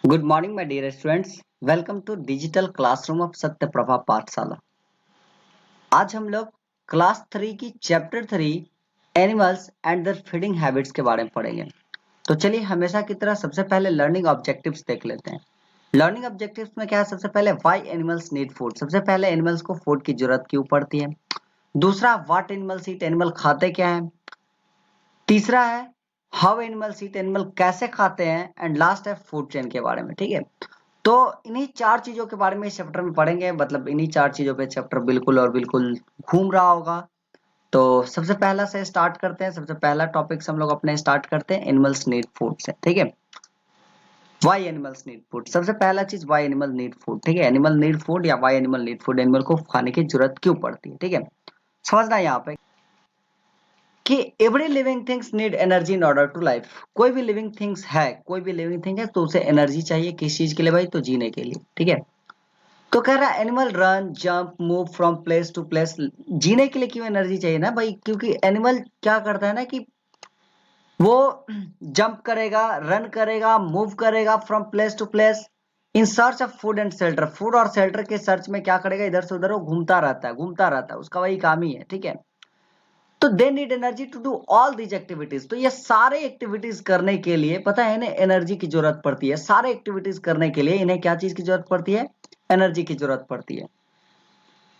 Good morning, my dear students. Welcome to Digital Classroom of सत्य प्रभा पाठशाला। आज हम लोग क्लास 3 की chapter 3 animals and their feeding habits के बारे में पढ़ेंगे। तो चलिए हमेशा की तरह सबसे पहले लर्निंग ऑब्जेक्टिव्स देख लेते हैं। लर्निंग ऑब्जेक्टिव्स में क्या है? सबसे पहले व्हाई एनिमल्स नीड फूड। सबसे पहले एनिमल्स को फूड की जरूरत क्यों पड़ती है। दूसरा, व्हाट एनिमल्स ईट। एनिमल खाते क्या है। तीसरा है हाउ एनिमल्स ईट। एनिमल कैसे खाते हैं। एंड लास्ट है फूड चेन के बारे में। ठीक है, तो इन्हीं चार चीजों के बारे में इस चैप्टर में पढ़ेंगे। मतलब इन्हीं चार चीजों पे चैप्टर बिल्कुल और बिल्कुल घूम रहा होगा। तो सबसे पहला से स्टार्ट करते हैं। सबसे पहला टॉपिक हम लोग अपने स्टार्ट करते हैं एनिमल्स नीड फूड से। ठीक है, वाई एनिमल्स नीड फूड। सबसे पहला चीज वाई एनिमल नीड फूड। ठीक है, एनिमल नीड फूड या why animal need food. Animal को खाने की जरूरत क्यों पड़ती है। ठीक है, समझना यहाँ पे कि every living things need energy in order to life. कोई भी लिविंग थिंग्स है, कोई भी लिविंग थिंग है तो उसे एनर्जी चाहिए। किस चीज के लिए भाई? तो जीने के लिए। ठीक है, तो कह रहा है animal run jump move from place to place. जीने के लिए क्यों एनर्जी चाहिए ना भाई? क्योंकि एनिमल क्या करता है ना कि वो जंप करेगा, रन करेगा, मूव करेगा from place to place in search of food and shelter. Food और शेल्टर के सर्च में क्या करेगा? इधर से उधर वो घूमता रहता है, घूमता रहता है, उसका वही काम ही है। ठीक है, तो they need energy to do all these activities. तो ये सारे एक्टिविटीज करने के लिए पता है इन्हें एनर्जी की जरूरत पड़ती है। सारे एक्टिविटीज करने के लिए इन्हें क्या चीज की जरूरत पड़ती है? एनर्जी की जरूरत पड़ती है।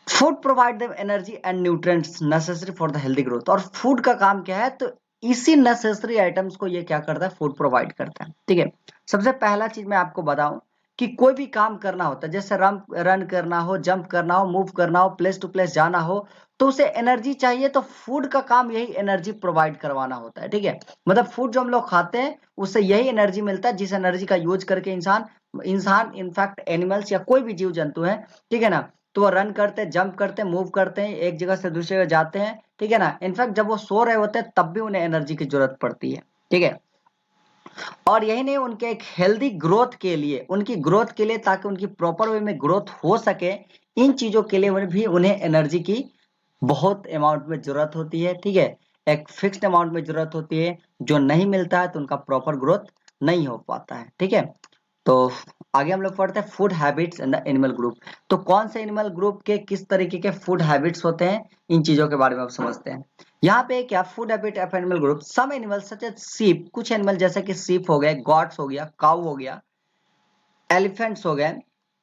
Food provide them energy and nutrients necessary for the healthy growth. और फूड का काम क्या है? तो इसी नेसेसरी आइटम्स को ये क्या करता है? फूड प्रोवाइड करता है। ठीक है, सबसे पहला चीज मैं आपको बताऊं कि कोई भी काम करना होता है, जैसे रन करना हो, जंप करना हो, मूव करना हो, प्लेस टू प्लेस जाना हो, तो उसे एनर्जी चाहिए। तो फूड का काम यही एनर्जी प्रोवाइड करवाना होता है। ठीक है, मतलब फूड जो हम लोग खाते हैं उससे यही एनर्जी मिलता है, जिस एनर्जी का यूज करके इंसान इंसान इनफैक्ट एनिमल्स या कोई भी जीव जंतु है, ठीक है ना, तो वो रन करते हैं, जंप करते हैं, मूव करते हैं, एक जगह से दूसरी जगह जाते हैं। ठीक है ना, इनफैक्ट जब वो सो रहे होते हैं तब भी उन्हें एनर्जी की जरूरत पड़ती है। ठीक है, और यही नहीं, उनके एक हेल्दी ग्रोथ के लिए, उनकी ग्रोथ के लिए, ताकि उनकी प्रॉपर वे में ग्रोथ हो सके, इन चीजों के लिए उन्हें एनर्जी की बहुत अमाउंट में जरूरत होती है। ठीक है, एक फिक्स्ड अमाउंट में जरूरत होती है। जो नहीं मिलता है तो उनका प्रॉपर ग्रोथ नहीं हो पाता है। ठीक है, तो आगे हम लोग पढ़ते हैं food habits in the animal group. तो कौन से एनिमल ग्रुप के किस तरीके के फूड हैबिट्स होते हैं, इन चीजों के बारे में आप समझते हैं। यहाँ पे क्या food habit of animal group. Some animal such as sheep. कुछ एनिमल जैसे कि सीप हो गए, गॉट्स हो गया, काऊ हो गया, एलिफेंट्स हो गए,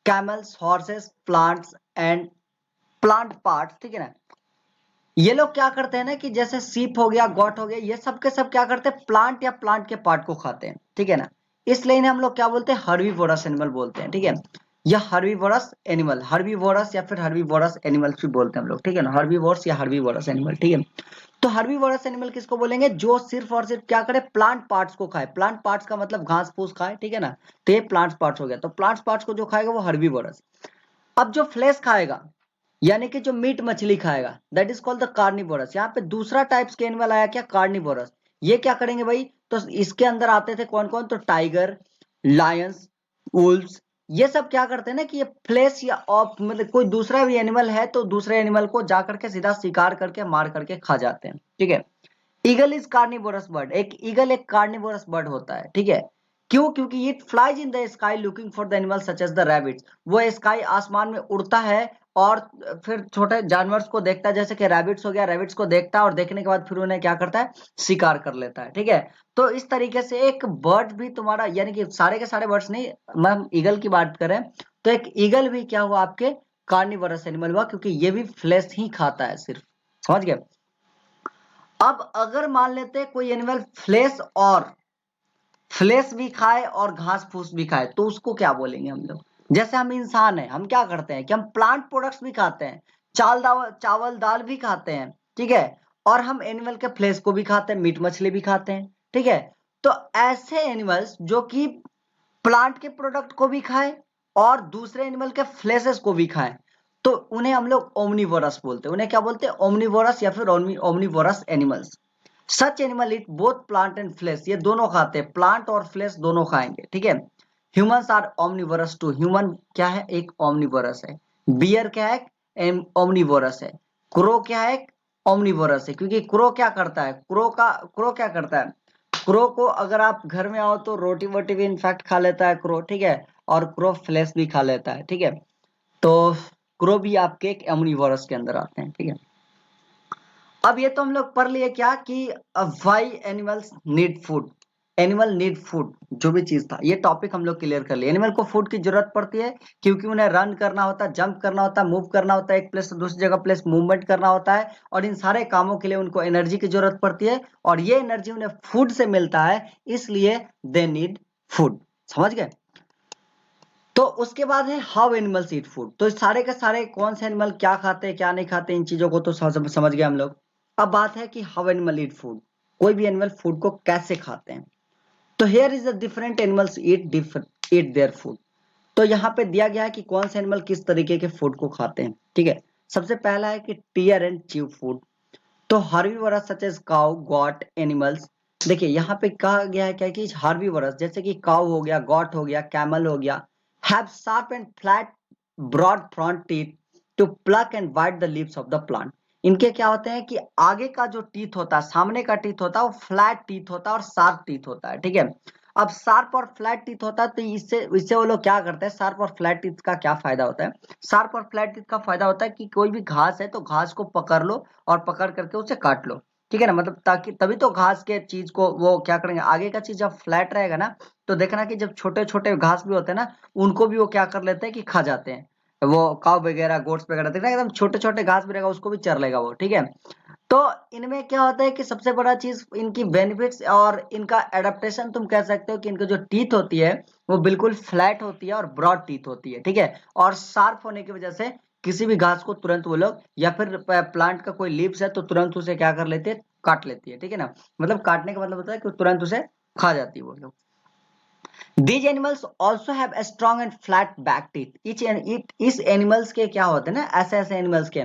camels, horses, plants and plant parts. ठीक है ना, ये लोग क्या करते हैं ना कि जैसे सीप हो गया, गॉट हो गया, ये सब के सब क्या करते हैं? प्लांट या प्लांट के पार्ट को खाते हैं। ठीक है ना, इसलिए इन्हें हम लोग क्या बोलते हैं? हर्बीवोरस एनिमल बोलते हैं। ठीक है, या हर्बीवोरस एनिमल, हर्बीवोरस या फिर हर्बीवोरस एनिमल्स भी बोलते हैं हम लोग। ठीक है ना, हर्बीवोरस या हर्बीवोरस एनिमल। ठीक है, तो हर्बीवोरस एनिमल किसको बोलेंगे? जो सिर्फ और सिर्फ क्या करे? प्लांट पार्ट्स को खाए। प्लांट पार्ट्स का मतलब घास फूस खाए। ठीक है ना, तो ये प्लांट पार्ट्स हो गया। तो प्लांट पार्ट्स को जो खाएगा वो हर्बीवोरस। अब जो फ्लेश खाएगा, यानी कि जो मीट मछली खाएगा, that is called the carnivorous. यहाँ पे दूसरा टाइप्स के एनिमल आया क्या? कार्निवोरस। ये क्या करेंगे भाई? तो इसके अंदर आते थे कौन कौन? तो टाइगर, लायंस, वुल्व्स, ये सब क्या करते हैं ना कि ये फ्लेश या ऑफ मतलब कोई दूसरा भी एनिमल है तो दूसरे एनिमल को जा करके सीधा शिकार करके मार करके खा जाते हैं। ठीक है, ईगल इज कार्निवोरस बर्ड। एक ईगल एक कार्निवोरस बर्ड होता है। ठीक है, क्यों? क्योंकि it flies in the sky looking for the animal such as the rabbits. वो स्काई आसमान में उड़ता है और फिर छोटे जानवर को देखता है, जैसे कि रैबिट्स हो गया, रैबिट्स को देखता है और देखने के बाद फिर उन्हें क्या करता है? शिकार कर लेता है। ठीक है, तो इस तरीके से एक बर्ड भी तुम्हारा, यानी कि सारे के सारे बर्ड्स नहीं, हम ईगल की बात करें तो एक ईगल भी क्या हुआ? आपके कार्निवोरस एनिमल हुआ, क्योंकि ये भी फ्लैश ही खाता है सिर्फ। समझ गए? अब अगर मान लेते हैं कोई एनिमल फ्लेश भी खाए और घास फूस भी खाए, तो उसको क्या बोलेंगे हम लोग? जैसे हम इंसान है, हम क्या करते हैं कि हम प्लांट प्रोडक्ट्स भी खाते हैं, चावल दाल भी खाते हैं। ठीक है, और हम एनिमल के फ्लेश को भी खाते हैं, मीट मछली भी खाते हैं। ठीक है, तो ऐसे एनिमल्स जो कि प्लांट के प्रोडक्ट को भी खाए और दूसरे एनिमल के फ्लेसेस को भी खाए, तो उन्हें हम लोग ओमनीवोरस बोलते हैं। उन्हें क्या बोलते हैं? ओमनीवोरस या फिर omnivorous animals. Such animal eat both plant and flesh. ये दोनों खाते हैं, प्लांट और फ्लेश दोनों खाएंगे। ठीक है, humans are omnivorous too. Human क्या है? एक ओमनीवोरस है। बियर क्या है? ओमनीवोरस है। क्रो क्या है? ओमनीवोरस है। क्योंकि क्रो क्या करता है? क्रो क्या करता है? क्रो को अगर आप घर में आओ तो रोटी वोटी भी इनफैक्ट खा लेता है क्रो, ठीक है, और क्रो फ्लैश भी खा लेता है, ठीक है। तो क्रो भी आपके एक एमोनिवोरस के अंदर आते हैं, ठीक है। अब ये तो हम लोग पढ़ लिए क्या कि why animals need food, animal need food, जो भी चीज था ये टॉपिक हम लोग क्लियर कर लिए। एनिमल को फूड की जरूरत पड़ती है क्योंकि उन्हें रन करना होता है, जंप करना होता है, मूव करना होता है, एक प्लेस से दूसरी जगह प्लेस मूवमेंट करना होता है, और इन सारे कामों के लिए उनको एनर्जी की जरूरत पड़ती है, और ये एनर्जी उन्हें फूड से मिलता है, इसलिए दे नीड फूड। समझ गए? तो उसके बाद है हाउ एनिमल्स ईट फूड। तो सारे के सारे कौन से एनिमल क्या खाते हैं क्या नहीं खाते, इन चीजों को तो समझ गए हम लोग। अब बात है कि हाउ एनिमल ईट फूड, कोई भी एनिमल फूड को कैसे खाते हैं। तो here is the different animals eat their food. तो यहाँ पे दिया गया है कि कौन से एनिमल किस तरीके के फूड को खाते हैं, ठीक है। सबसे पहला है कि टीयर एंड च्यू फूड। तो herbivorous such as cow goat animals, देखिए यहाँ पे कहा गया है क्या कि हार्बीवोरस जैसे कि काउ हो गया, गॉट हो गया, कैमल हो गया, have sharp and flat broad front teeth to pluck and bite the leaves of the plant. इनके क्या होते हैं कि आगे का जो टीथ होता है, सामने का टीथ होता है, वो फ्लैट टीथ होता है और शार्प टीथ होता है, ठीक है। अब शार्प और फ्लैट टीथ होता है तो इससे इससे वो लोग क्या करते हैं, शार्प और फ्लैट टीथ का क्या फायदा होता है। शार्प और फ्लैट टीथ का फायदा होता है कि कोई भी घास है तो घास को पकड़ लो और पकड़ करके उसे काट लो, ठीक है ना। मतलब ताकि तभी तो घास के चीज को वो क्या करेंगे, आगे का चीज जब फ्लैट रहेगा ना, तो देखना कि जब छोटे छोटे घास भी होते हैं ना, उनको भी वो क्या कर लेते हैं कि खा जाते हैं। वो काव वगैरह गोट्स वगैरह देखना एकदम छोटे छोटे घास भी रहेगा उसको भी चर लेगा वो, ठीक है। तो इनमें क्या होता है कि सबसे बड़ा चीज इनकी बेनिफिट्स और इनका एडेप्टेशन, तुम कह सकते हो कि इनकी जो टीथ होती है वो बिल्कुल फ्लैट होती है और ब्रॉड टीथ होती है, ठीक है। और शार्प होने की वजह से किसी भी घास को तुरंत वो लोग, या फिर प्लांट का कोई लीव्स है तो तुरंत उसे क्या कर लेते हैं, काट लेती है, ठीक है ना। मतलब काटने का मतलब होता है कि तुरंत उसे खा जाती है वो लोग। These animals also have a strong and flat back teeth. इस एनिमल्स के क्या होते हैं ना, ऐसे ऐसे एनिमल्स के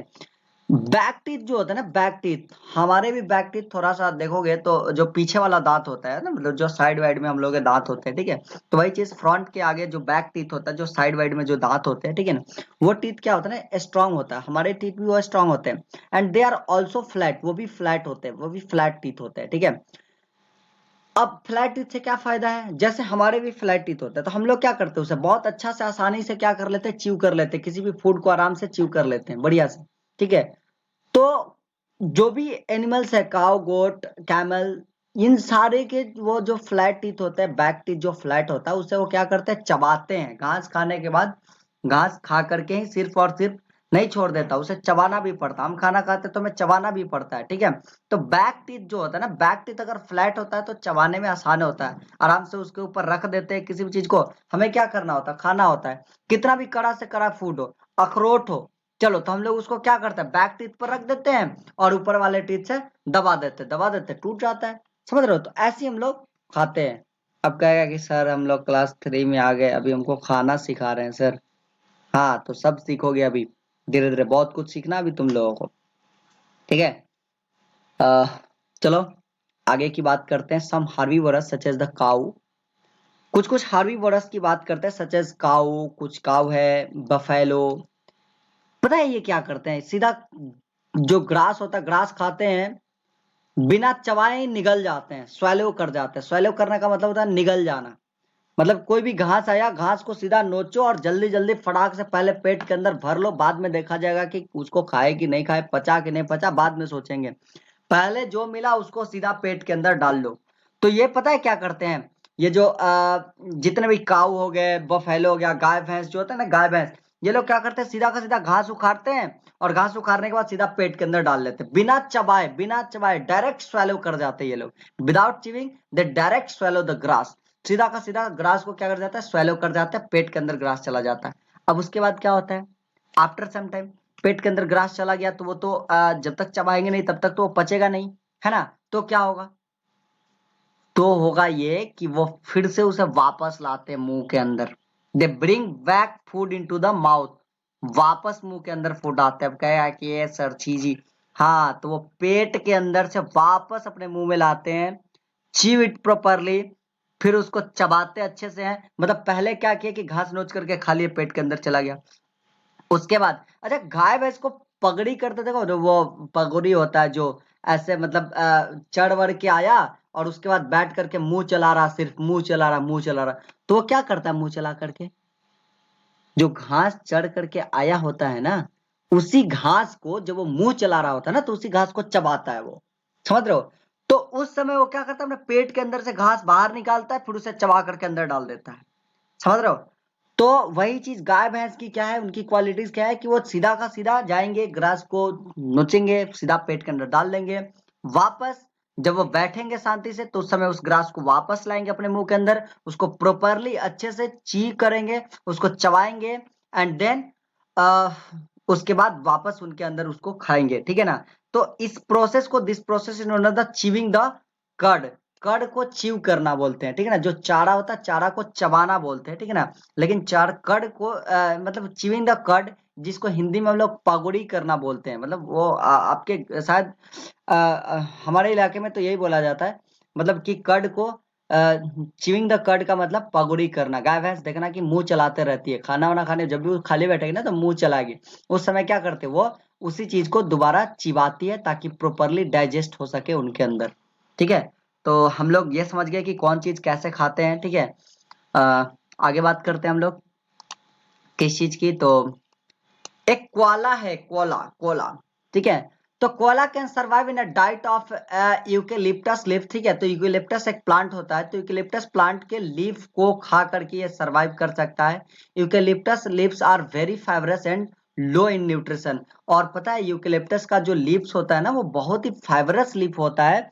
बैक टीथ जो होता है ना, बैक टीथ, हमारे भी बैक टीथ थोड़ा सा देखोगे तो जो पीछे वाला दांत होता है ना, मतलब जो साइड वाइड में हम लोग के दांत होते हैं, ठीक है। तो वही चीज फ्रंट के आगे जो बैक टीथ होता है, जो साइड वाइड में जो दांत होते हैं, ठीक है ना, वो टीथ क्या होता है ना, स्ट्रांग होता है। हमारे टीथ भी वो स्ट्रांग होते हैं, and they are also flat, वो भी फ्लैट होते हैं, वो भी फ्लैट टीथ होते हैं, ठीक है। अब फ्लैट टीथ से क्या फायदा है, जैसे हमारे भी फ्लैट टीथ होता है तो हम लोग क्या करते हैं, उसे बहुत अच्छा से आसानी से क्या कर लेते हैं, च्यू कर लेते हैं, किसी भी फूड को आराम से च्यू कर लेते हैं बढ़िया से, ठीक है। तो जो भी एनिमल्स है, काउ गोट कैमल, इन सारे के वो जो फ्लैट टीथ होते हैं, बैक टीथ जो फ्लैट होता है, उसे वो क्या करते हैं, चबाते हैं। घास खाने के बाद, घास खा करके ही सिर्फ और सिर्फ नहीं छोड़ देता, उसे चबाना भी पड़ता। हम खाना खाते तो हमें चबाना भी पड़ता है, ठीक है। तो बैक टीथ जो होता है ना, बैक टीथ अगर फ्लैट होता है तो चबाने में आसान होता है, आराम से उसके ऊपर रख देते हैं किसी भी चीज को, हमें क्या करना होता है, खाना होता है। कितना भी कड़ा से कड़ा फूड हो, अखरोट हो, चलो तो हम लोग उसको क्या करते हैं, बैक टीथ पर रख देते हैं और ऊपर वाले टीथ से दबा देते, टूट जाता है। समझ रहे हो? तो ऐसे ही हम लोग खाते हैं। अब कहेगा कि सर हम लोग क्लास 3 में आ गए, अभी हमको खाना सिखा रहे हैं सर। हाँ तो सब सीखोगे अभी, धीरे धीरे बहुत कुछ सीखना अभी तुम लोगों को, ठीक है। चलो आगे की बात करते हैं। सम हार्बीवोरस सच एज द काऊ, कुछ कुछ हार्बीवोरस की बात करते हैं, सच एज काऊ, कुछ काऊ है, बफेलो। पता है ये क्या करते हैं, सीधा जो ग्रास होता है, ग्रास खाते हैं, बिना चबाए ही निगल जाते हैं, स्वेलो कर जाते हैं। स्वेलो करने का मतलब होता है निगल जाना। मतलब कोई भी घास आया, घास को सीधा नोचो और जल्दी जल्दी फटाक से पहले पेट के अंदर भर लो, बाद में देखा जाएगा कि उसको खाए कि नहीं खाए, पचा कि नहीं पचा, बाद में सोचेंगे। पहले जो मिला उसको सीधा पेट के अंदर डाल लो। तो ये पता है क्या करते हैं, ये जो जितने भी काऊ हो गए, बफेलो हो गया, गाय भैंस जो होता है ना, गाय भैंस, ये लोग क्या करते हैं, सीधा का सीधा घास उखाड़ते हैं और घास उखाड़ने के बाद सीधा पेट के अंदर डाल लेते हैं, बिना चबाए डायरेक्ट स्वेलो कर जाते हैं ये लोग। Without chewing they direct swallow the grass, सीधा का सीधा ग्रास को क्या कर जाता है, स्वेलो कर जाता है, पेट के अंदर ग्रास चला जाता है। अब उसके बाद क्या होता है, आफ्टर सम टाइम पेट के अंदर ग्रास चला गया तो वो तो जब तक चबाएंगे नहीं तब तक तो वो पचेगा नहीं, है ना। तो क्या होगा, तो होगा ये कि वो फिर से उसे वापस लाते हैं मुंह के अंदर। They bring back food into the mouth, वापस मुंह के अंदर फूड आते हैं। अब कहेगा कि ये सर चीजी, हाँ तो वो पेट के अंदर से वापस अपने मुंह में लाते हैं, चीव इट प्रॉपरली, फिर उसको चबाते अच्छे से हैं। मतलब पहले क्या किया कि घास नोच करके खा लिए, पेट के अंदर चला गया। उसके बाद अच्छा, गाय भैंस को पगड़ी करते देखो, जो वो पगड़ी होता है जो ऐसे मतलब चढ़ वढ़ के आया और उसके बाद बैठ करके मुंह चला रहा, सिर्फ मुंह चला रहा, मुंह चला रहा, तो वो क्या करता है मुंह चला करके? जो घास चढ़ करके आया होता है ना, उसी घास को जब वो मुंह चला रहा होता है ना, तो उसी घास को चबाता है वो, समझ रहे हो? तो उस समय वो क्या करता है, अपने पेट के अंदर से घास बाहर निकालता है, फिर उसे चबा करके अंदर डाल देता है, समझ रहे हो? तो वही चीज गाय भैंस की क्या है, उनकी क्वालिटीज क्या है कि वो सीधा का सीधा जाएंगे, ग्रास को नोचेंगे, सीधा पेट के अंदर डाल देंगे, वापस जब वो बैठेंगे शांति से तो उस समय उस ग्रास को वापस लाएंगे अपने मुंह के अंदर, उसको प्रॉपरली अच्छे से ची करेंगे, उसको चबाएंगे, एंड देन उसके बाद वापस उनके अंदर उसको खाएंगे, ठीक है ना? तो इस प्रोसेस को, this process is known as the chewing the cud. Cud को चीव करना बोलते हैं, ठीक है ना? जो चारा होता है, चारा को चबाना बोलते हैं, ठीक है ना? लेकिन चार कर्ड को मतलब चीविंग द कर्ड, जिसको हिंदी में हम लोग पगोड़ी करना बोलते हैं, मतलब वो आपके शायद हमारे इलाके में तो यही बोला जाता है, मतलब कि कर्ड को चिविंग द कर्ड का मतलब पगोड़ी करना। गाय भैंस देखना कि मुंह चलाते रहती है, खाना वाना खाने जब भी वो खाली बैठेगी ना तो मुंह चलाएगी, उस समय क्या करते हैं वो उसी चीज को दोबारा चिबाती है ताकि प्रॉपरली डाइजेस्ट हो सके उनके अंदर, ठीक है? तो हम लोग ये समझ गए कि कौन चीज कैसे खाते हैं, ठीक है? अ, आगे बात करते हैं हम लोग किस चीज की, तो एक कोआला है, कोला कोला, ठीक है? तो Cola can survive in a diet of eucalyptus leaf, ठीक है? तो यूकेलिप्टस एक प्लांट होता है, तो यूकेलिप्टस प्लांट के लीफ को खा करके ये सर्वाइव कर सकता है। Eucalyptus leaves are very fibrous and low in nutrition. और पता है यूकेलिप्टस का जो लीव्स होता है ना, वो बहुत ही फाइबरस लीफ होता है,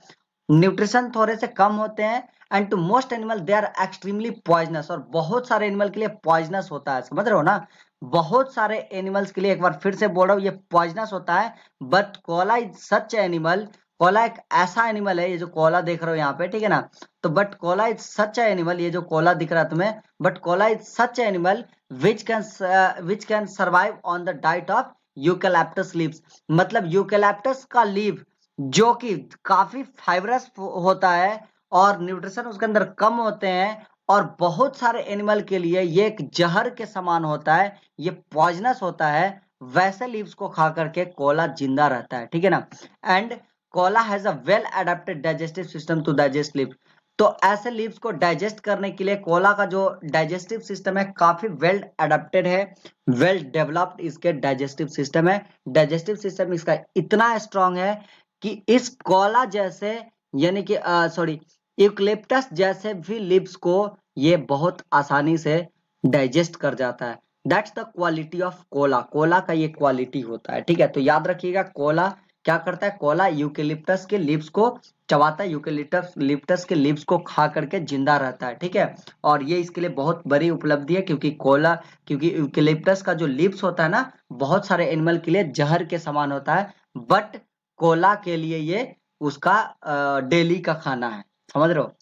न्यूट्रिशन थोड़े से कम होते हैं, and to most animal they are extremely poisonous, और बहुत सारे एनिमल के लिए पॉइजनस होता है, समझ रहे हो ना? बहुत सारे एनिमल्स के लिए, एक बार फिर से बोल रहा हूँ, ये पॉइजनस होता है। But Cola is such animal, Cola एक ऐसा एनिमल है, ये जो कोला देख रहे हो यहाँ पे, ठीक है ना? तो but Cola is such animal, ये जो कोला दिख रहा है तुम्हें, but Cola is such animal which can survive on the diet of eucalyptus leaves. मतलब यूकेलिप्टस का लीव जो कि काफी फाइबरस होता है और न्यूट्रिशन उसके अंदर कम होते हैं, और बहुत सारे एनिमल के लिए ये एक जहर के समान होता है, ये पॉइजनस होता है, वैसे लीव्स को खा करके कोला जिंदा रहता है, ठीक है ना? And koala has a well adapted digestive system to digest leave. तो ऐसे लीव्स को डाइजेस्ट करने के लिए कोला का जो डाइजेस्टिव सिस्टम है काफी वेल एडेप्टेड है, वेल डेवलप्ड इसके डाइजेस्टिव सिस्टम है। डाइजेस्टिव सिस्टम इसका इतना स्ट्रांग है कि इस कोला जैसे, यानी कि सॉरी, यूकलिप्टस जैसे भी लीव्स को ये बहुत आसानी से डाइजेस्ट कर जाता है। That's the quality of Cola, Cola का ये क्वालिटी होता है, ठीक है? तो याद रखिएगा, कोला क्या करता है, कोला यूकेलिप्टस के लीव्स को चबाता है, यूकेलिप्टस लिप्टस के लीव्स को खा करके जिंदा रहता है, ठीक है? और ये इसके लिए बहुत बड़ी उपलब्धि है, क्योंकि यूकेलिप्टस का जो लीव्स होता है ना, बहुत सारे एनिमल के लिए जहर के समान होता है, बट कोला के लिए ये उसका डेली का खाना है, समझ रहे हो?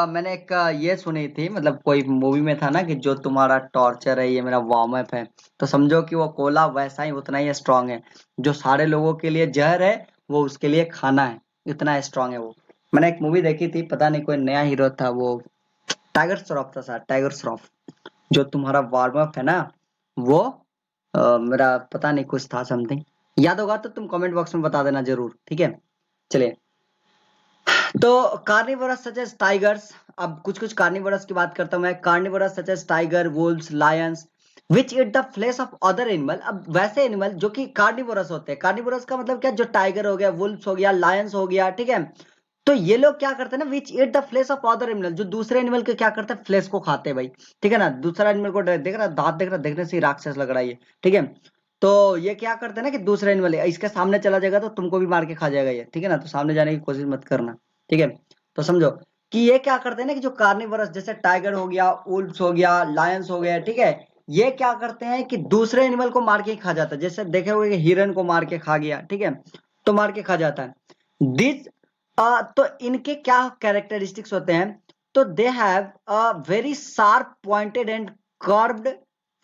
मैंने एक ये सुनी थी, मतलब कोई मूवी में था ना कि जो तुम्हारा टॉर्चर है ये मेरा वार्म अप है। तो समझो कि वो कोला वैसा ही, उतना ही स्ट्रांग है, जो सारे लोगों के लिए जहर है वो उसके लिए खाना है, इतना स्ट्रांग है वो। मैंने एक मूवी देखी थी, पता नहीं कोई नया हीरो था वो, टाइगर श्रॉफ था सर, टाइगर श्रॉफ। जो तुम्हारा वार्म अप है ना, वो मेरा पता नहीं कुछ था समथिंग, याद होगा तो तुम कमेंट बॉक्स में बता देना जरूर, ठीक है? चलिए, तो कार्निवोरस सच एज टाइगर्स, अब कुछ कुछ कार्निवोरस की बात करता हूं मैं। Carnivorous such as tiger, wolves, lions which eat the flesh of other animal. अब वैसे एनिमल जो कि कार्निवोरस होते हैं, कार्निवोरस का मतलब क्या, जो टाइगर हो गया, वुल्व्स हो गया, लायंस हो गया, ठीक है? तो ये लोग क्या करते हैं ना, which eat the flesh of other animal, जो दूसरे एनिमल के क्या करते हैं, फ्लेश को खाते हैं भाई, ठीक है ना? दूसरा एनिमल को देख रहा, दांत देख रहा, देखने से ही राक्षस लग रहा है ये, ठीक है? तो ये क्या करते हैं ना कि दूसरे एनिमल इसके सामने चला जाएगा तो तुमको भी मार के खा जाएगा ये, ठीक है ना? तो सामने जाने की कोशिश मत करना, ठीक है? तो समझो कि ये क्या करते हैं ना कि जो कार्निवोरस, जैसे टाइगर हो गया, उल्फ्स हो गया, लायंस हो गया, ठीक है? ये क्या करते हैं कि दूसरे एनिमल को मार के ही खा जाता है। जैसे देखे हुए कि हिरन को मार के खा गया, ठीक है? तो मार के खा जाता है। दिस तो इनके क्या कैरेक्टरिस्टिक्स होते हैं, तो they have a very sharp pointed and curved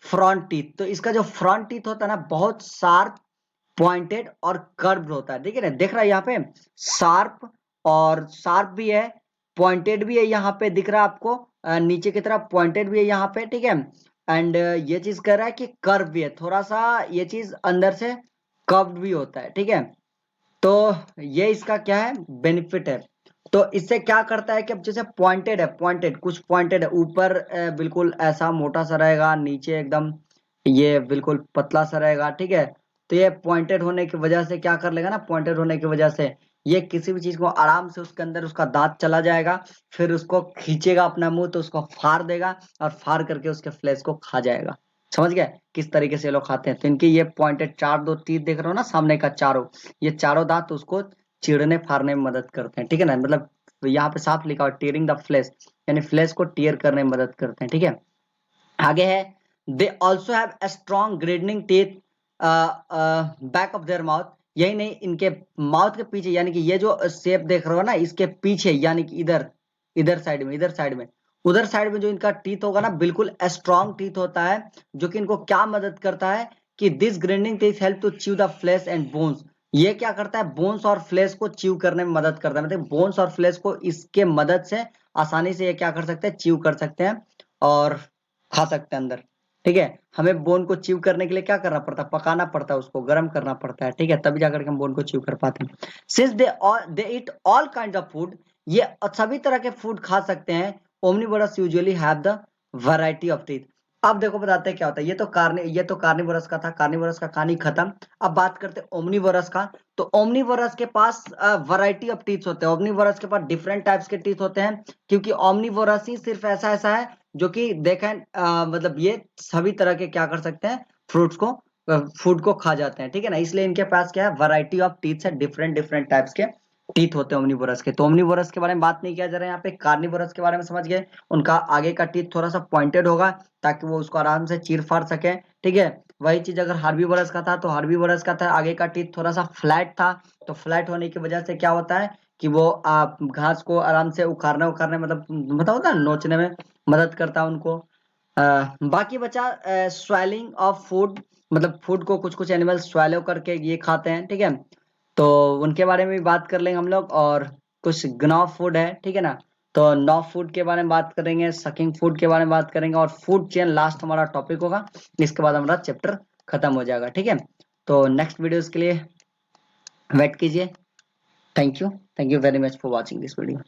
front teeth. तो इसका जो फ्रंट टीथ होता है ना, बहुत शार्प, पॉइंटेड और कर्व्ड होता है, ठीक है ना? देख रहा है यहाँ पे, शार्प, और शार्प भी है, पॉइंटेड भी है, यहाँ पे दिख रहा है आपको, नीचे की तरफ पॉइंटेड भी है यहाँ पे, ठीक है? एंड ये चीज कह रहा है कि कर्व भी है, थोड़ा सा ये चीज अंदर से कर्व्ड भी होता है, ठीक है? तो ये इसका क्या है, बेनिफिट है। तो इससे क्या करता है कि अब जैसे पॉइंटेड है, पॉइंटेड कुछ पॉइंटेड है, ऊपर बिल्कुल ऐसा मोटा सा रहेगा, नीचे एकदम ये बिल्कुल पतला सा रहेगा, ठीक है। तो ये पॉइंटेड होने की वजह से क्या कर लेगा ना, पॉइंटेड होने की वजह से ये किसी भी चीज को आराम से उसके अंदर उसका दांत चला जाएगा, फिर उसको खींचेगा अपना मुंह तो उसको फाड़ देगा, और फाड़ करके उसके फ्लैश को खा जाएगा। समझ गए किस तरीके से ये लोग खाते हैं। तो इनकी ये पॉइंटेड चार दो तीर देख रहे हो ना सामने का, चारों ये चारों दांत उसको चीरने फाड़ने में मदद करते हैं, ठीक है ना। मतलब यहाँ पे साफ लिखा हुआ टीयरिंग द फ्लेश, यानी फ्लेश को टीयर करने में मदद करते हैं, ठीक है। आगे है, they also have a strong grinding teeth back of their mouth. यही नहीं, इनके माउथ के पीछे, यानी कि ये जो शेप देख रहे हो ना, इसके पीछे यानी कि इधर इधर साइड में, इधर साइड में, उधर साइड में जो इनका टीथ होगा ना, बिल्कुल स्ट्रॉन्ग टीथ होता है, जो कि इनको क्या मदद करता है कि this grinding teeth help to chew the flesh and bones. ये क्या करता है, बोन्स और फ्लेश को च्यू करने में मदद करता है, मतलब बोन्स और फ्लेश को इसके मदद से आसानी से ये क्या कर सकते हैं, च्यू कर सकते हैं और खा सकते हैं अंदर, ठीक है। हमें बोन को च्यू करने के लिए क्या करना पड़ता है, पकाना पड़ता है, उसको गर्म करना पड़ता है, ठीक है, तभी जाकर के हम बोन को च्यू कर पाते हैं। Since they eat all kind of food, ये सभी तरह के फूड खा सकते हैं। Omnivorous usually have the variety of teeth. अब देखो बताते हैं क्या होता है, ये तो कार्निवोरस का था, कार्निवोरस का कहानी खत्म। अब बात करते हैं ओमनीवोरस का। तो ओमनीवोरस के पास वैरायटी ऑफ टीथ होते हैं, ओमनीवोरस के पास डिफरेंट टाइप्स के टीथ होते हैं, क्योंकि ओमनीवोरस ही सिर्फ ऐसा ऐसा है जो कि देखें मतलब ये सभी तरह के क्या कर सकते हैं, फ्रूट्स को फूड को खा जाते हैं, ठीक है ना। इसलिए इनके पास क्या है, वैरायटी ऑफ टीथ है, डिफरेंट डिफरेंट टाइप्स के टीथ होते हैं ओमनीवोरस के। तो ओमनीवोरस के बारे में बात नहीं किया जा रहा है यहाँ पे, कार्निवोरस के बारे में समझ गए। उनका आगे का टीथ थोड़ा सा पॉइंटेड होगा ताकि वो उसको आराम से चीर फाड़ सके, ठीक है। वही चीज अगर हार्बीवोरस का था, तो हार्बीवोरस का था आगे का टीथ थोड़ा सा फ्लैट था। तो फ्लैट होने की वजह से क्या होता है कि वो आप घास को आराम से उखाड़ने उखाड़ने मतलब होता है नोचने में मदद करता है उनको। बाकी बचा स्वेलिंग ऑफ फूड, मतलब फूड को कुछ कुछ एनिमल स्वेलो करके ये खाते हैं, ठीक है। तो उनके बारे में भी बात कर लेंगे हम लोग। और कुछ ग्नॉ फूड है, ठीक है ना। तो नॉ फूड के बारे में बात करेंगे, सकिंग फूड के बारे में बात करेंगे, और फूड चेन लास्ट हमारा टॉपिक होगा। इसके बाद हमारा चैप्टर खत्म हो जाएगा, ठीक है। तो नेक्स्ट वीडियोस के लिए वेट कीजिए। Thank you very much for watching this video.